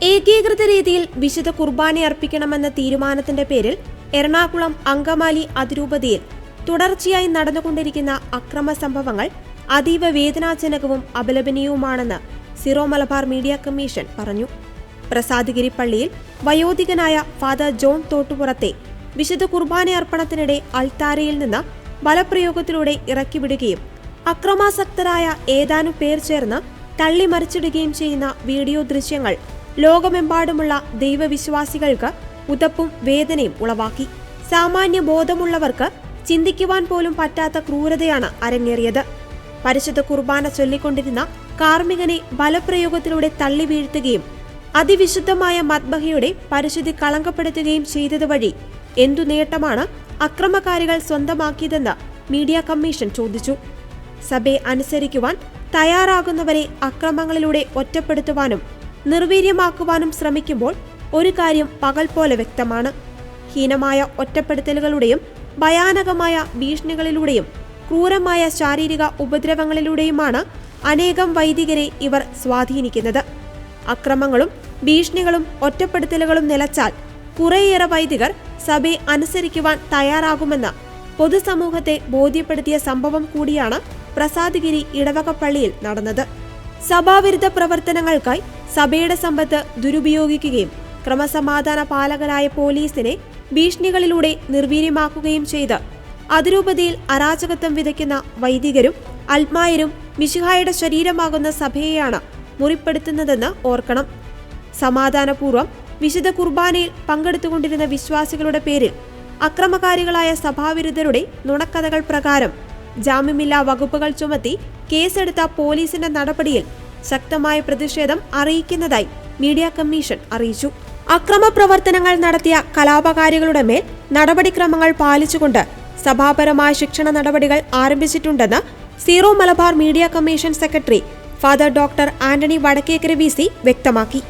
ഏകീകൃത രീതിയിൽ വിശുദ്ധ കുർബാന അർപ്പിക്കണമെന്ന തീരുമാനത്തിന്റെ പേരിൽ എറണാകുളം അങ്കമാലി അതിരൂപതയിൽ തുടർച്ചയായി നടന്നുകൊണ്ടിരിക്കുന്ന അക്രമ സംഭവങ്ങൾ അതീവ വേദനാജനകവും അപലപനീയവുമാണെന്ന് സിറോ മലബാർ മീഡിയ കമ്മീഷൻ പറഞ്ഞു. പ്രസാദഗിരി പള്ളിയിൽ വയോധികനായ ഫാദർ ജോൺ തോട്ടുപുറത്തെ വിശുദ്ധ കുർബാന അർപ്പണത്തിനിടെ അൾത്താരയിൽ നിന്ന് ബലപ്രയോഗത്തിലൂടെ ഇറക്കിവിടുകയും അക്രമാസക്തരായ ഏതാനും പേർ ചേർന്ന് തള്ളിമറിച്ചിടുകയും ചെയ്യുന്ന വീഡിയോ ദൃശ്യങ്ങൾ ലോകമെമ്പാടുമുള്ള ദൈവവിശ്വാസികൾക്ക് ഉതപ്പും വേദനയും ഉളവാക്കി. സാമാന്യ ബോധമുള്ളവർക്ക് ചിന്തിക്കുവാൻ പോലും പറ്റാത്ത ക്രൂരതയാണ് അരങ്ങേറിയത്. പരിശുദ്ധ കുർബാന ചൊല്ലിക്കൊണ്ടിരുന്ന കാർമ്മികനെ ബലപ്രയോഗത്തിലൂടെ തള്ളി വീഴ്ത്തുകയും അതിവിശുദ്ധമായ മദ്ബഹയുടെ പരിശുദ്ധി കളങ്കപ്പെടുത്തുകയും ചെയ്തതുവഴി എന്തു നേട്ടമാണ് അക്രമകാരികൾ സ്വന്തമാക്കിയതെന്ന് മീഡിയ കമ്മീഷൻ ചോദിച്ചു. സഭയെ അനുസരിക്കുവാൻ തയ്യാറാകുന്നവരെ അക്രമങ്ങളിലൂടെ ഒറ്റപ്പെടുത്തുവാനും നിർവീര്യമാക്കുവാനും ശ്രമിക്കുമ്പോൾ ഒരു കാര്യം പകൽ പോലെ വ്യക്തമാണ്. ഹീനമായ ഒറ്റപ്പെടുത്തലുകളുടെയും ഭയാനകമായ ഭീഷണികളിലൂടെയും ക്രൂരമായ ശാരീരിക ഉപദ്രവങ്ങളിലൂടെയുമാണ് അനേകം വൈദികരെ ഇവർ സ്വാധീനിക്കുന്നത്. അക്രമങ്ങളും ഭീഷണികളും ഒറ്റപ്പെടുത്തലുകളും നിലച്ചാൽ കുറേയേറെ വൈദികർ സഭയെ അനുസരിക്കുവാൻ തയ്യാറാകുമെന്ന് പൊതുസമൂഹത്തെ ബോധ്യപ്പെടുത്തിയ സംഭവം കൂടിയാണ് പ്രസാദഗിരി ഇടവക പള്ളിയിൽ നടന്നത്. സഭാവിരുദ്ധ പ്രവർത്തനങ്ങൾക്കായി സഭയുടെ സമ്പത്ത് ദുരുപയോഗിക്കുകയും ക്രമസമാധാന പാലകരായ പോലീസിനെ ഭീഷണികളിലൂടെ നിർവീര്യമാക്കുകയും ചെയ്ത് അതിരൂപതയിൽ അരാജകത്വം വിതയ്ക്കുന്ന വൈദികരും അൽമായരും മിശിഹായുടെ ശരീരമാകുന്ന സഭയെയാണ് മുറിപ്പെടുത്തുന്നതെന്ന് ഓർക്കണം. സമാധാനപൂർവ്വം വിശുദ്ധ കുർബാനയിൽ പങ്കെടുത്തുകൊണ്ടിരുന്ന വിശ്വാസികളുടെ പേരിൽ അക്രമകാരികളായ സഭാവിരുദ്ധരുടെ നുണക്കഥകൾ പ്രകാരം ജാമ്യമില്ലാ വകുപ്പുകൾ ചുമത്തി കേസെടുത്ത പോലീസിന്റെ നടപടിയിൽ ശക്തമായ പ്രതിഷേധം അറിയിക്കുന്നതായി മീഡിയ കമ്മീഷൻ അറിയിച്ചു. അക്രമ പ്രവർത്തനങ്ങൾ നടത്തിയ കലാപകാരികളുടെ മേൽ നടപടിക്രമങ്ങൾ പാലിച്ചുകൊണ്ട് സഭാപരമായ ശിക്ഷണ നടപടികൾ ആരംഭിച്ചിട്ടുണ്ടെന്ന് Syro Malabar media commission secretary father doctor Antony Vadakkekara VC വ്യക്തമാക്കി.